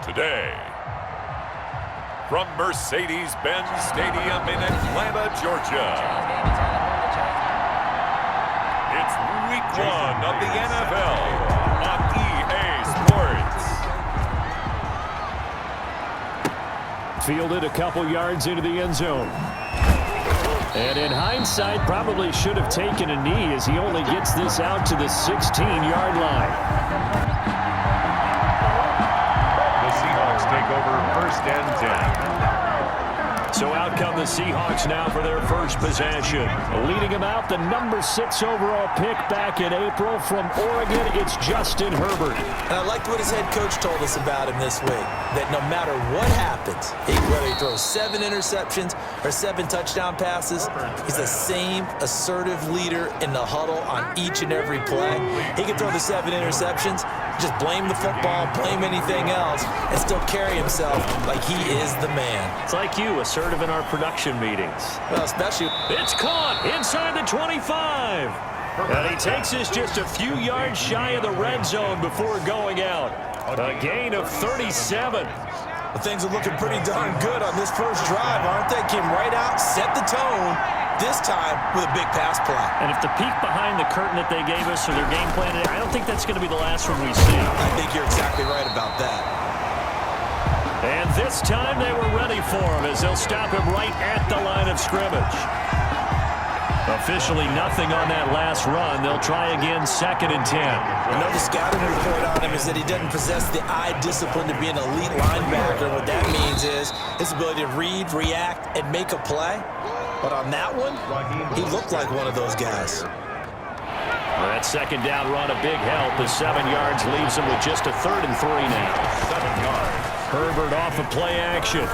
Today, from Mercedes-Benz Stadium in Atlanta, Georgia, it's Week 1 of the NFL on EA Sports. Fielded a couple yards into the end zone. And in hindsight, probably should have taken a knee as he only gets this out to the 16-yard line. Take over first and 10. So out come the Seahawks now for their first possession. Leading them out, the number 6 overall pick back in April from Oregon, it's Justin Herbert. And I liked what his head coach told us about him this week, that no matter what happens, whether he throws 7 interceptions or 7 touchdown passes, he's the same assertive leader in the huddle on each and every play. He can throw the 7 interceptions, just blame the football, blame anything else, and still carry himself like he is the man. It's like you, assertive in our production meetings. Well, especially... It's caught inside the 25. And he takes us just a few yards shy of the red zone before going out. A gain of 37. Well, things are looking pretty darn good on this first drive, aren't they? Came right out, set the tone, this time with a big pass play. And if the peek behind the curtain that they gave us or their game plan, I don't think that's going to be the last one we see. I think you're exactly right about that. And this time they were ready for him as they'll stop him right at the line of scrimmage. Officially nothing on that last run. They'll try again, 2nd and 10. I know the scouting report on him is that he doesn't possess the eye discipline to be an elite linebacker. What that means is his ability to read, react, and make a play. But on that one, he looked like one of those guys. That 2nd down run, a big help. The 7 yards leaves him with just a 3rd and 3 now. 7 yards. Herbert off of play action.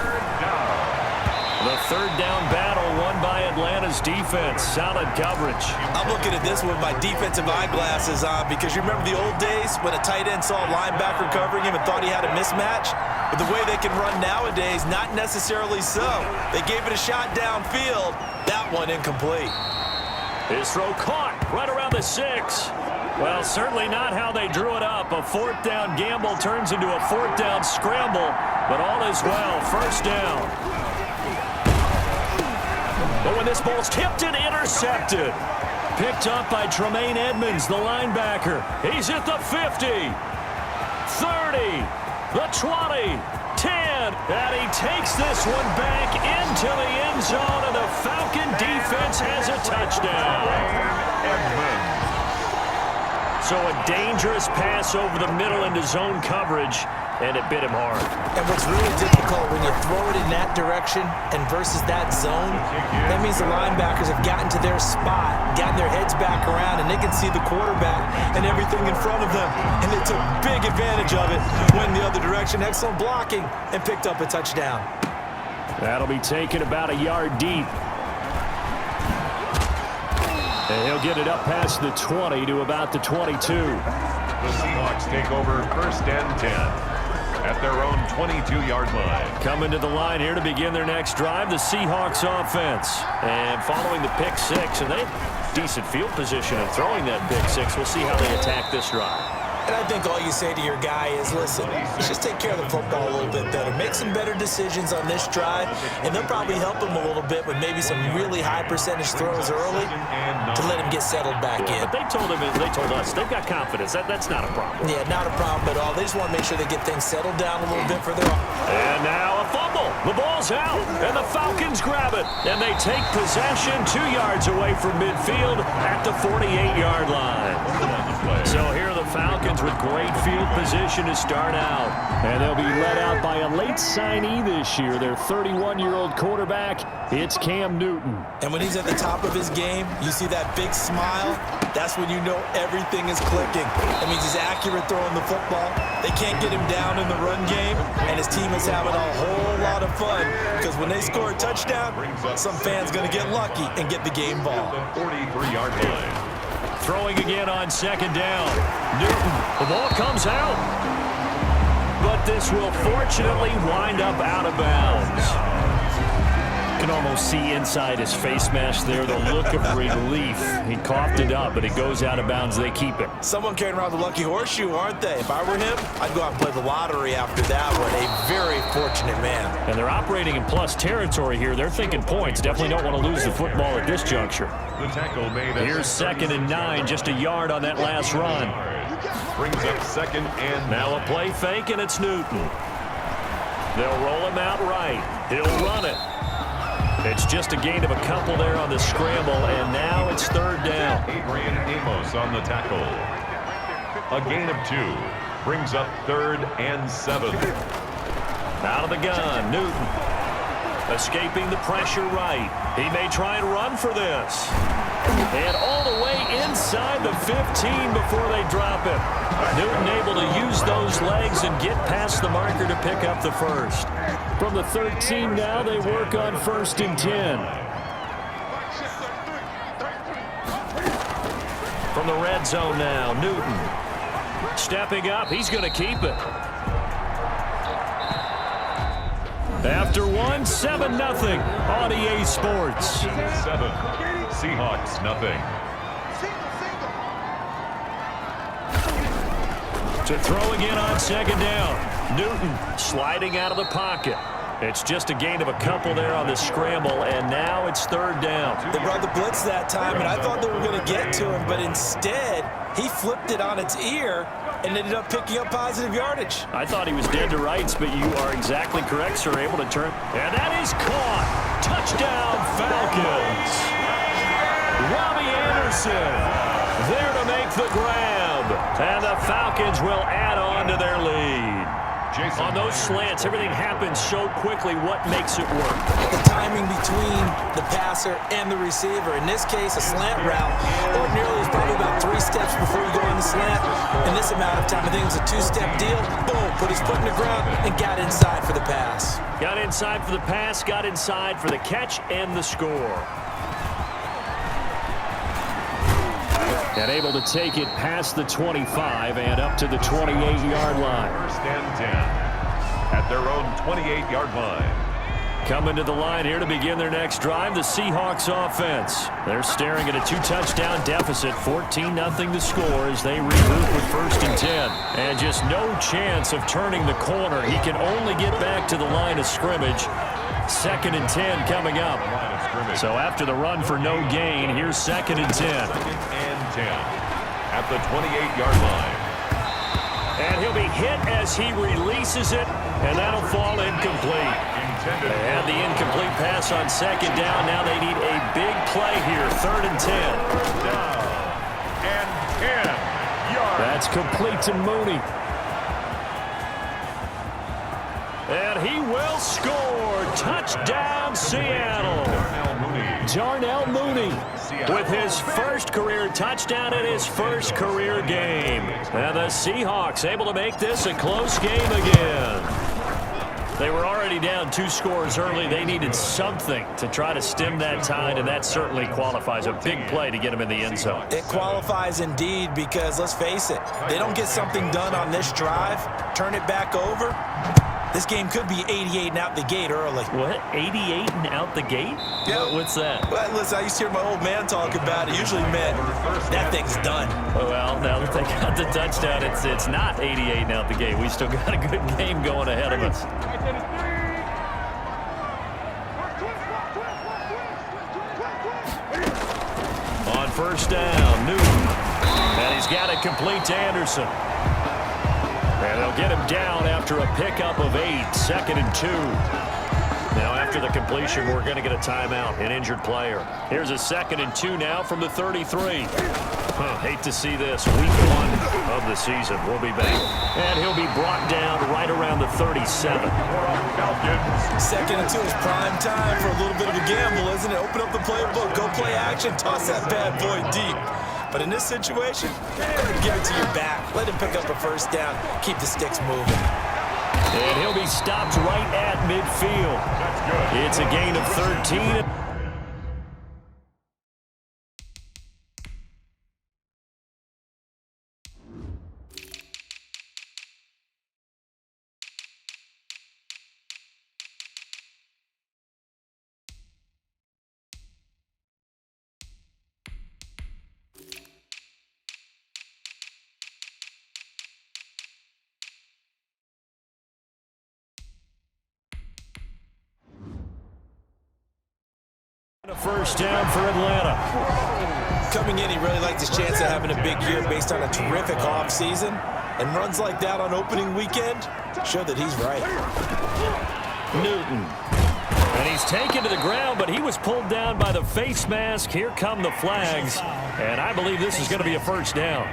The 3rd down battle won by Atlanta's defense. Solid coverage. I'm looking at this with my defensive eyeglasses on because you remember the old days when a tight end saw a linebacker covering him and thought he had a mismatch? But the way they can run nowadays, not necessarily so. They gave it a shot downfield. That one incomplete. His throw caught right around the 6. Well, certainly not how they drew it up. A 4th down gamble turns into a 4th down scramble, but all is well. 1st down. But when this ball's tipped and intercepted, picked up by Tremaine Edmonds, the linebacker. He's at the 50, 30, the 20, 10, and he takes this one back into the end zone, and the Falcon defense has a touchdown. Edmonds. So a dangerous pass over the middle into zone coverage, and it bit him hard. And what's really difficult when you throw it in that direction and versus that zone, that means the linebackers have gotten to their spot, gotten their heads back around, and they can see the quarterback and everything in front of them. And they took big advantage of it, went the other direction, excellent blocking, and picked up a touchdown. That'll be taken about a yard deep. And he'll get it up past the 20 to about the 22. The Seahawks take over 1st and 10 at their own 22-yard line. Coming to the line here to begin their next drive, the Seahawks offense. And following the pick 6, and they have decent field position in throwing that pick 6. We'll see how they attack this drive. And I think all you say to your guy is, listen, let's just take care of the football a little bit better. Make some better decisions on this drive, and they'll probably help him a little bit with maybe some really high percentage throws early to let him get settled back in. But they told us, they've got confidence. That's not a problem. Yeah, not a problem at all. They just want to make sure they get things settled down a little bit for their... And now a fumble. The ball's out, and the Falcons grab it. And they take possession 2 yards away from midfield at the 48-yard line. So here are the Falcons with great field position to start out. And they'll be led out by a late signee this year, their 31-year-old quarterback. It's Cam Newton. And when he's at the top of his game, you see that big smile, that's when you know everything is clicking. That means he's accurate throwing the football. They can't get him down in the run game, and his team is having a whole lot of fun because when they score a touchdown, some fan's going to get lucky and get the game ball. 43-yard line. Throwing again on 2nd down. Newton, the ball comes out. But this will fortunately wind up out of bounds. can almost see inside his face mask there the look of relief. He coughed it up, but it goes out of bounds. They keep it. Someone carrying around the lucky horseshoe, aren't they? If I were him, I'd go out and play the lottery after that one. A very fortunate man. And they're operating in plus territory here. They're thinking points. Definitely don't want to lose the football at this juncture. The tackle made. Here's 2nd and 9, just a yard on that last run. Brings up 2nd and Now a play fake, and it's Newton. They'll roll him out right. He'll run it. It's just a gain of a couple there on the scramble, and now it's 3rd down. Adrian Amos on the tackle. A gain of 2. Brings up 3rd and 7. Out of the gun, Newton. Escaping the pressure right. He may try and run for this. And all the way inside the 15 before they drop him. Newton able to use those legs and get past the marker to pick up the first. From the 13 now, they work on 1st and 10. From the red zone now, Newton. Stepping up, he's going to keep it. After 7-0 on EA Sports. 7. Seahawks, nothing. To throw again on 2nd down. Newton sliding out of the pocket. It's just a gain of a couple there on the scramble, and now it's 3rd down. They brought the blitz that time, and I thought they were going to get to him, but instead, he flipped it on its ear and ended up picking up positive yardage. I thought he was dead to rights, but you are exactly correct, sir. Able to turn. And that is caught. Touchdown, Falcons. Robbie Anderson there to make the grab. And the Falcons will add on to their lead. On those slants, everything happens so quickly. What makes it work? The timing between the passer and the receiver. In this case, a slant route ordinarily is probably about 3 steps before you go on the slant. In this amount of time, I think it was a 2-step deal. Boom, put his foot in the ground and got inside for the pass. Got inside for the pass, got inside for the catch and the score. And able to take it past the 25 and up to the 28-yard line. 1st and 10 at their own 28-yard line. Coming to the line here to begin their next drive, the Seahawks offense. They're staring at a 2-touchdown deficit, 14-0 to score as they regroup with 1st and 10. And just no chance of turning the corner. He can only get back to the line of scrimmage. 2nd and 10 coming up. So after the run for no gain, here's 2nd and 10. 2nd and 10 at the 28-yard line. And he'll be hit as he releases it, and that'll fall incomplete. They had the incomplete pass on 2nd down. Now they need a big play here, 3rd and 10. Down and 10 yards. That's complete to Mooney. And he will score. Touchdown, Seattle. Darnell Mooney with his first career touchdown in his first career game. And the Seahawks able to make this a close game again. They were already down 2 scores early. They needed something to try to stem that tide, and that certainly qualifies. A big play to get them in the end zone. It qualifies indeed because, let's face it, they don't get something done on this drive, turn it back over, this game could be 88 and out the gate early. What? 88 and out the gate? Yeah. What's that? Well, listen, I used to hear my old man talk about it. Usually meant that thing's done. Well, now that they got the touchdown, it's not 88 and out the gate. We still got a good game going ahead of us. On 1st down, Newton. And he's got it complete to Anderson. And they'll get him down after a pickup of 8, 2nd and 2. Now after the completion, we're going to get a timeout, an injured player. Here's a 2nd and 2 now from the 33. Hate to see this. Week 1 of the season. We'll be back. And he'll be brought down right around the 37. 2nd and 2 is prime time for a little bit of a gamble, isn't it? Open up the playbook, go play action, toss that bad boy deep. But in this situation, give it to your back. Let him pick up a 1st down. Keep the sticks moving. And he'll be stopped right at midfield. It's a gain of 13. first down for Atlanta. Coming in, he really liked his chance of having a big year based on a terrific offseason. And runs like that on opening weekend show that he's right. Newton. And he's taken to the ground, but he was pulled down by the face mask. Here come the flags. And I believe this is going to be a first down.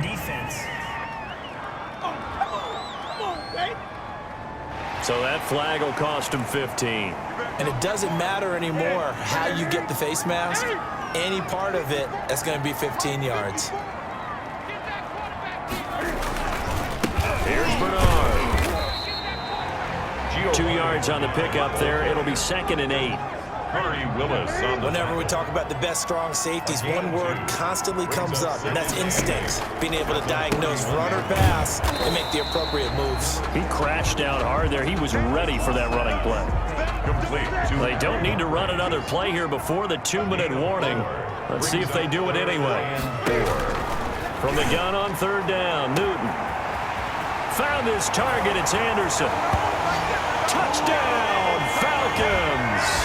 So that flag will cost him 15. And it doesn't matter anymore how you get the face mask. Any part of it, that's going to be 15 yards. Here's Bernard. 2 yards on the pickup there. It'll be 2nd and 8. Whenever we talk about the best strong safeties, one word constantly comes up, and that's instincts. Being able to diagnose run or pass and make the appropriate moves. He crashed down hard there. He was ready for that running play. They don't need to run another play here before the 2-minute warning. Let's see if they do it anyway. From the gun on 3rd down, Newton. Found his target. It's Anderson. Touchdown, Falcons.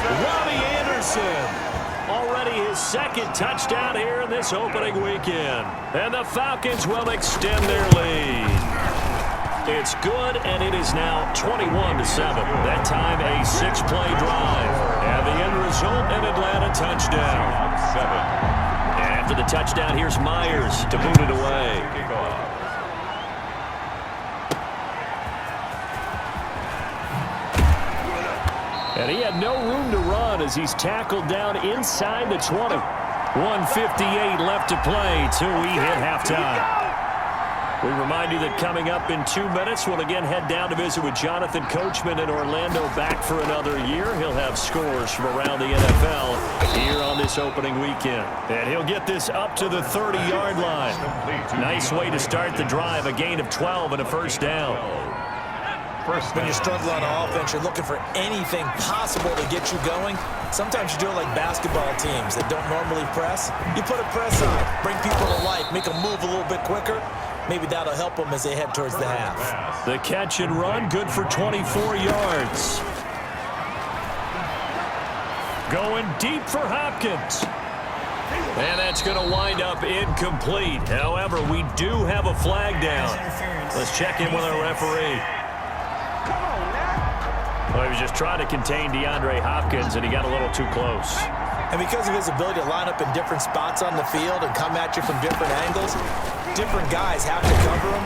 Robbie Anderson. Already his 2nd touchdown here in this opening weekend. And the Falcons will extend their lead. It's good, and it is now 21-7. That time a 6-play drive. And the end result, an Atlanta touchdown. After the touchdown, here's Myers to boot it away. And he had no room to run as he's tackled down inside the 20. 1:58 left to play till we hit halftime. We remind you that coming up in 2 minutes, we'll again head down to visit with Jonathan Coachman in Orlando, back for another year. He'll have scores from around the NFL here on this opening weekend. And he'll get this up to the 30-yard line. Nice way to start the drive, a gain of 12 and a first down. When you struggle on offense, you're looking for anything possible to get you going. Sometimes you do it like basketball teams that don't normally press. You put a press on, bring people to life, make them move a little bit quicker. Maybe that'll help them as they head towards the half. The catch and run, good for 24 yards. Going deep for Hopkins. And that's going to wind up incomplete. However, we do have a flag down. Let's check in with our referee. Well, he was just trying to contain DeAndre Hopkins, and he got a little too close. And because of his ability to line up in different spots on the field and come at you from different angles, different guys have to cover him.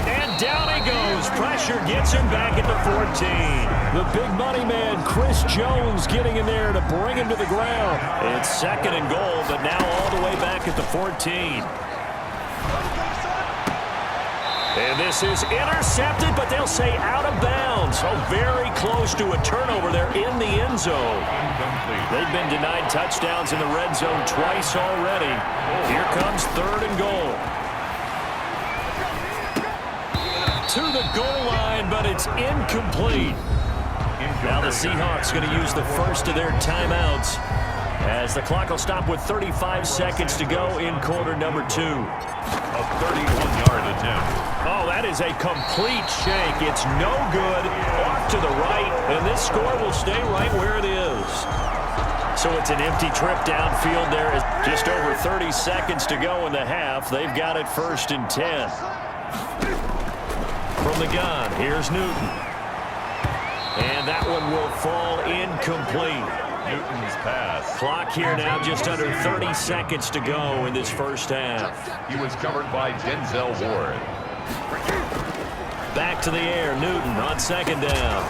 And down he goes. Pressure gets him back at the 14. The big money man, Chris Jones, getting in there to bring him to the ground. It's 2nd and goal, but now all the way back at the 14. And this is intercepted, but they'll say out of bounds. So very close to a turnover there in the end zone. They've been denied touchdowns in the red zone twice already. Here comes 3rd and goal. To the goal line, but it's incomplete. Now the Seahawks going to use the first of their timeouts as the clock will stop with 35 seconds to go in quarter number 2. A 31-yard attempt. Oh, that is a complete shank. It's no good. Off to the right, and this score will stay right where it is. So it's an empty trip downfield there. Just over 30 seconds to go in the half. They've got it 1st and 10. From the gun, here's Newton. And that one will fall incomplete. Newton's pass. Clock here now, just under 30 seconds to go in this first half. He was covered by Denzel Ward. Back to the air, Newton on 2nd down.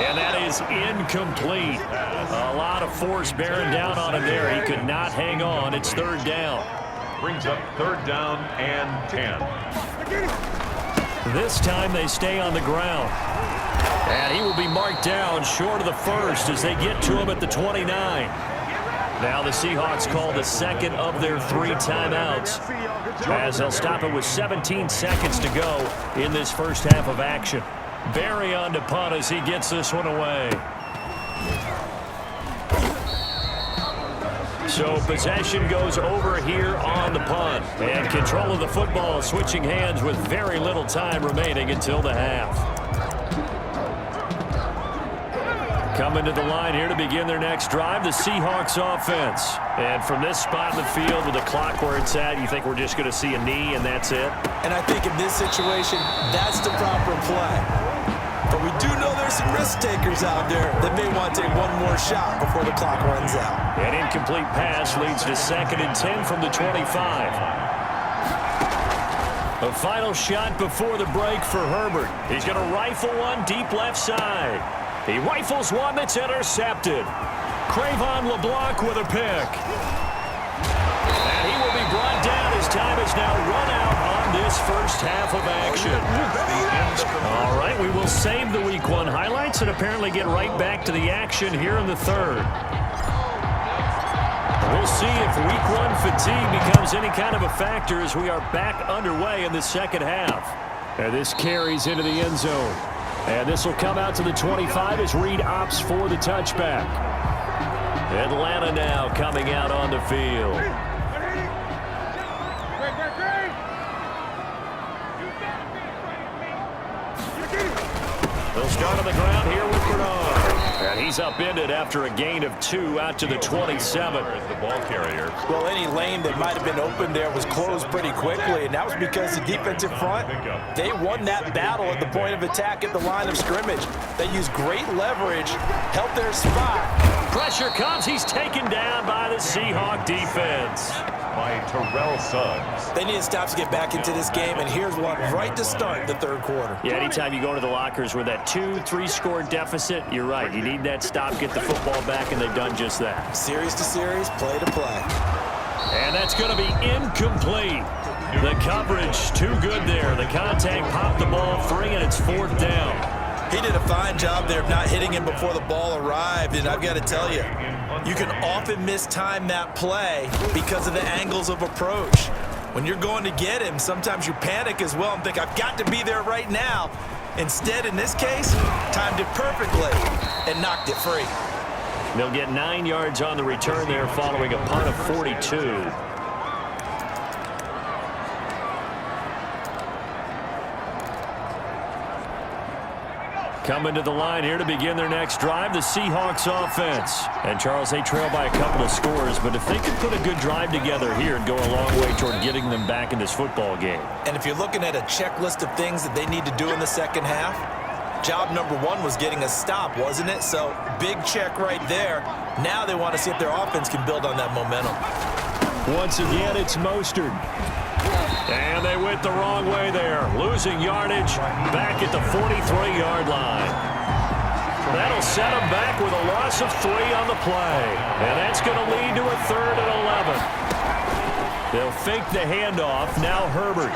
And that is incomplete. A lot of force bearing down on him there. He could not hang on. It's 3rd down. Brings up 3rd down and 10. This time they stay on the ground. And he will be marked down short of the 1st as they get to him at the 29. Now the Seahawks call the 2nd of their 3 timeouts as they'll stop it with 17 seconds to go in this first half of action. Barry on to punt as he gets this one away. So possession goes over here on the punt. And control of the football switching hands with very little time remaining until the half. Coming to the line here to begin their next drive, the Seahawks offense. And from this spot in the field with the clock where it's at, you think we're just going to see a knee and that's it? And I think in this situation, that's the proper play. But we do know there's some risk takers out there that may want to take one more shot before the clock runs out. An incomplete pass leads to 2nd and 10 from the 25. A final shot before the break for Herbert. He's going to rifle one deep left side. He rifles one that's intercepted. Cravon LeBlanc with a pick. And he will be brought down as time is now run out on this first half of action. All right, we will save the Week 1 highlights and apparently get right back to the action here in the third. We'll see if Week 1 fatigue becomes any kind of a factor as we are back underway in the second half. And this carries into the end zone. And this will come out to the 25 as Reed opts for the touchback. Atlanta now coming out on the field. They'll start on the ground here with Bernard. And he's upended after a gain of 2 out to the 27. The ball carrier. Well, any lane that might have been open there was closed pretty quickly, and that was because the defensive front, they won that battle at the point of attack at the line of scrimmage. They used great leverage, held their spot. Pressure comes. He's taken down by the Seahawk defense. By Terrell Suggs. They need to stop to get back into this game, and here's one right to start the third quarter. Yeah, anytime you go to the lockers with that 2-3 score deficit, you're right. You need that stop, get the football back, and they've done just that. Series to series, play to play. And that's going to be incomplete. The coverage too good there. The contact popped the ball free, and it's 4th down. He did a fine job there of not hitting him before the ball arrived, and I've got to tell you, you can often mistime that play because of the angles of approach. When you're going to get him, sometimes you panic as well and think, I've got to be there right now. Instead, in this case, timed it perfectly and knocked it free. They'll get 9 yards on the return there following a punt of 42. Coming to the line here to begin their next drive, the Seahawks offense. And Charles, they trail by a couple of scores, but if they could put a good drive together here and go a long way toward getting them back in this football game. And if you're looking at a checklist of things that they need to do in the second half, job number 1 was getting a stop, wasn't it? So big check right there. Now they want to see if their offense can build on that momentum. Once again, it's Mostert. And they went the wrong way there, losing yardage back at the 43-yard line. That'll set them back with a loss of 3 on the play. And that's going to lead to a 3rd and 11. They'll fake the handoff. Now Herbert.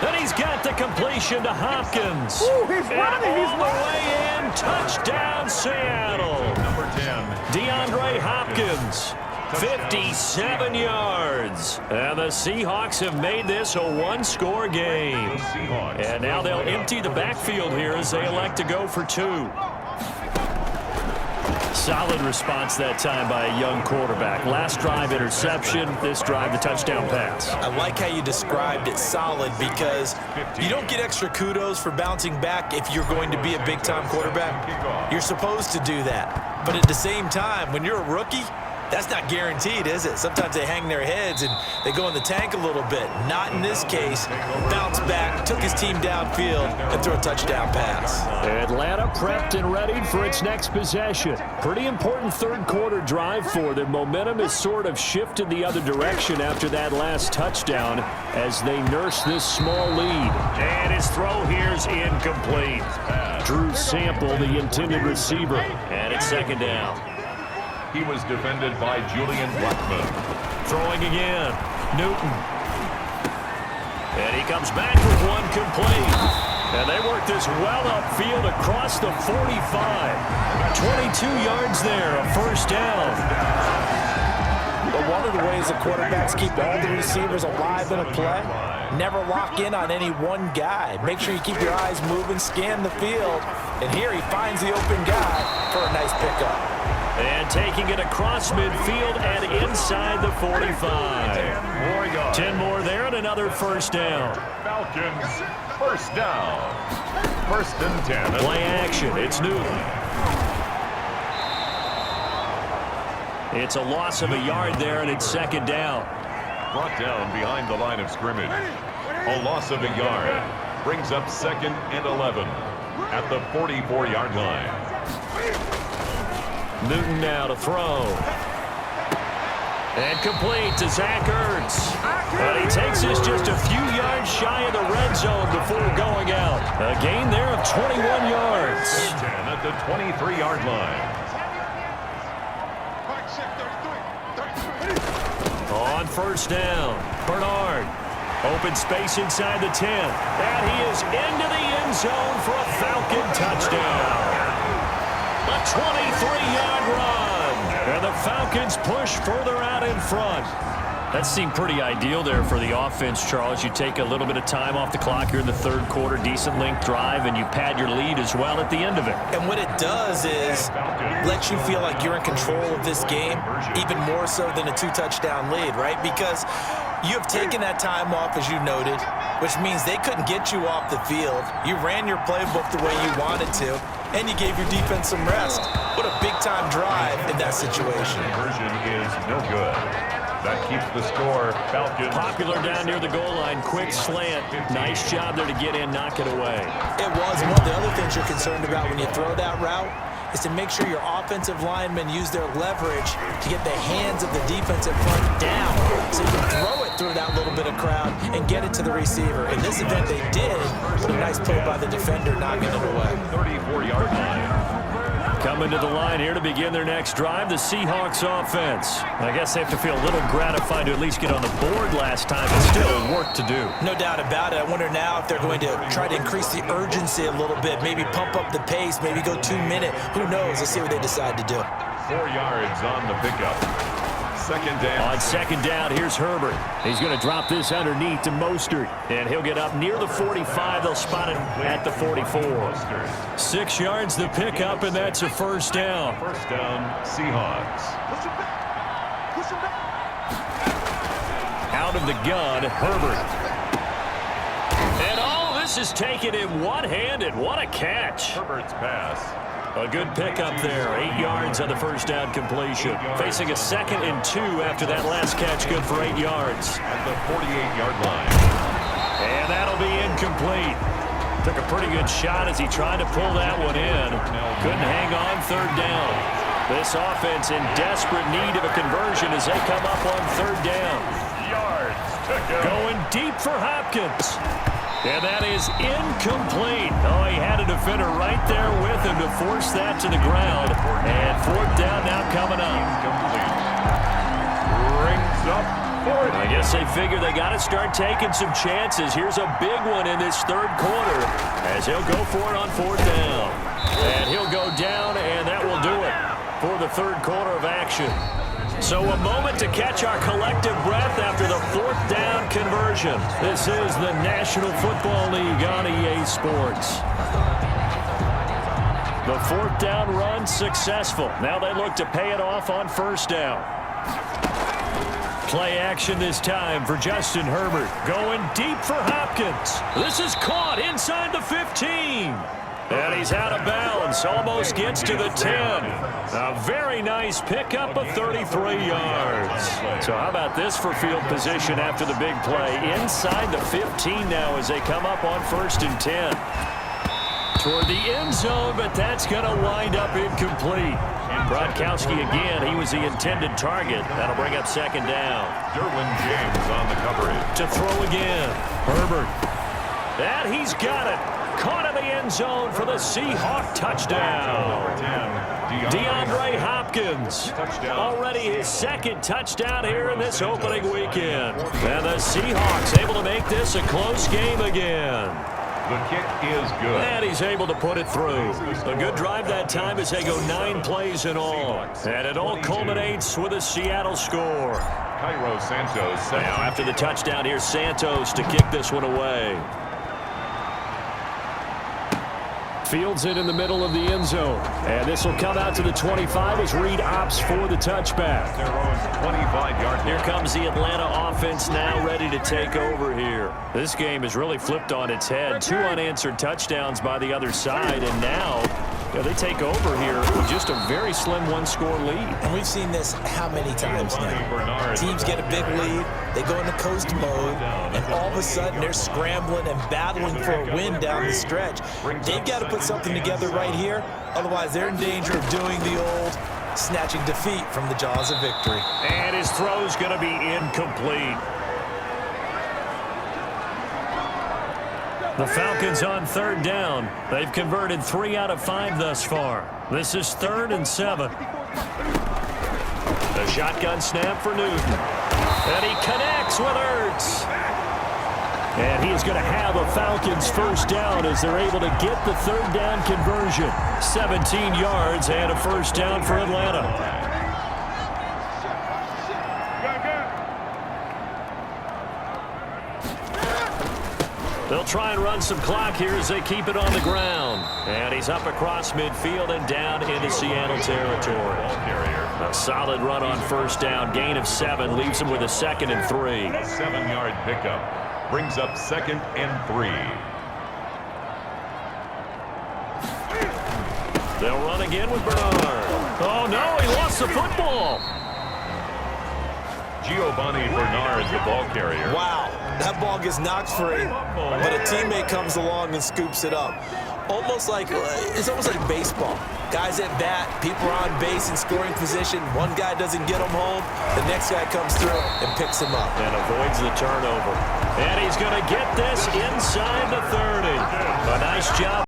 Then he's got the completion to Hopkins. Ooh, he's running, all the way in. Touchdown, Seattle. Number 10. DeAndre Hopkins. 57 yards. And the Seahawks have made this a 1-score game. And now they'll empty the backfield here as they elect to go for 2. Solid response that time by a young quarterback. Last drive, interception. This drive, the touchdown pass. I like how you described it solid because you don't get extra kudos for bouncing back if you're going to be a big-time quarterback. You're supposed to do that. But at the same time, when you're a rookie, that's not guaranteed, is it? Sometimes they hang their heads and they go in the tank a little bit. Not in this case. Bounced back, took his team downfield, and threw a touchdown pass. Atlanta prepped and ready for its next possession. Pretty important third quarter drive for them. Momentum has sort of shifted the other direction after that last touchdown as they nurse this small lead. And his throw here's incomplete. Drew Sample, the intended receiver. And it's 2nd down. He was defended by Julian Blackman. Throwing again. Newton. And he comes back with one complete. And they work this well upfield across the 45. 22 yards there, a 1st down. But one of the ways the quarterbacks keep all the receivers alive in a play, never lock in on any one guy. Make sure you keep your eyes moving, scan the field. And here he finds the open guy for a nice pickup. And taking it across midfield and inside the 45. 10 more there and another 1st down. Falcons, 1st down. 1st and 10. Play action. It's Newton. It's a loss of a yard there, and it's second down. Brought down behind the line of scrimmage. A loss of a yard brings up 2nd and 11 at the 44-yard line. Newton now to throw. And complete to Zach Ertz. But he takes this just a few yards shy of the red zone before going out. A gain there of 21 yards. 10 at the 23-yard line. On first down, Bernard. Open space inside the 10. And he is into the end zone for a Falcon touchdown. A 23-yard run. And the Falcons push further out in front. That seemed pretty ideal there for the offense, Charles. You take a little bit of time off the clock here in the third quarter, decent length drive, and you pad your lead as well at the end of it. And what it does is let you feel like you're in control of this game, even more so than a 2-touchdown lead, right? Because you have taken that time off, as you noted, which means they couldn't get you off the field. You ran your playbook the way you wanted to, and you gave your defense some rest. What a big-time drive in that situation. Conversion is no good. That keeps the score. Falcons. Popular down near the goal line. Quick slant. Nice job there to get in, knock it away. It was. One of the other things you're concerned about when you throw that route is to make sure your offensive linemen use their leverage to get the hands of the defensive front down so you can throw it through that little bit of crowd and get it to the receiver. In this event, they did. But a nice play by the defender knocking it away. 34-yard line. Coming to the line here to begin their next drive, the Seahawks offense. I guess they have to feel a little gratified to at least get on the board last time, but still work to do. No doubt about it. I wonder now if they're going to try to increase the urgency a little bit, maybe pump up the pace, maybe go 2-minute. Who knows? Let's see what they decide to do. 4 yards on the pickup. Second down. On second down, here's Herbert. He's going to drop this underneath to Mostert, and he'll get up near the 45. They'll spot it at the 44. 6 yards the pickup, and that's a first down. First down, Seahawks. Out of the gun, Herbert. And all this is taken in one-handed. What a catch. Herbert's pass. A good pickup there. 8 yards on the first down completion. Facing a 2nd and 2 after that last catch. Good for 8 yards. At the 48-yard line. And that'll be incomplete. Took a pretty good shot as he tried to pull that one in. Couldn't hang on third down. This offense in desperate need of a conversion as they come up on third down. Yards to go. Going deep for Hopkins. And that is incomplete. Oh, he had a defender right there with him to force that to the ground. And fourth down now coming up. Incomplete. Brings up 40. I guess they figure they got to start taking some chances. Here's a big one in this third quarter as he'll go for it on fourth down. And he'll go down, and that will do it for the third quarter of action. So a moment to catch our collective breath after the fourth down conversion. This is the National Football League on EA Sports. The fourth down run successful. Now they look to pay it off on first down. Play action this time for Justin Herbert. Going deep for Hopkins. This is caught inside the 15. And he's out of bounds. Almost gets to the 10. A very nice pickup of 33 yards. So how about this for field position after the big play? Inside the 15 now as they come up on first and 10. Toward the end zone, but that's going to wind up incomplete. Gronkowski again, he was the intended target. That'll bring up second down. Derwin James on the coverage. To throw again. Herbert. And he's got it. Caught in the end zone for the Seahawk touchdown. DeAndre Hopkins. Touchdown. Already his second touchdown here in this opening weekend. And the Seahawks able to make this a close game again. The kick is good. And he's able to put it through. A good drive that time as they go 9 plays in all. And it all culminates with a Seattle score. Cairo Santos. Now after the touchdown, here's Santos to kick this one away. Fields it in the middle of the end zone. And this will come out to the 25 as Reed opts for the touchback. Their own 25-yard. Here comes the Atlanta offense now ready to take over here. This game is really flipped on its head. 2 unanswered touchdowns by the other side. And now Yeah, they take over here with just a very slim one-score lead. And we've seen this how many times now? Teams get a big lead, they go into coast mode, and all of a sudden they're scrambling and battling for a win down the stretch. They've got to put something together right here, otherwise they're in danger of doing the old snatching defeat from the jaws of victory. And his throw's going to be incomplete. The Falcons on third down. They've converted 3 out of 5 thus far. This is 3rd and 7. The shotgun snap for Newton. And he connects with Ertz. And he is going to have a Falcons first down as they're able to get the third down conversion. 17 yards and a first down for Atlanta. They'll try and run some clock here as they keep it on the ground. And he's up across midfield and down into Seattle territory. A solid run on first down. Gain of 7 leaves him with a 2nd and 3. A 7-yard pickup brings up 2nd and 3. They'll run again with Bernard. Oh, no, he lost the football. Giovanni Bernard, the ball carrier. Wow, that ball gets knocked free, but a teammate comes along and scoops it up. It's almost like baseball. Guys at bat, people are on base in scoring position. One guy doesn't get him home, the next guy comes through and picks him up. And avoids the turnover. And he's going to get this inside the 30. A nice job.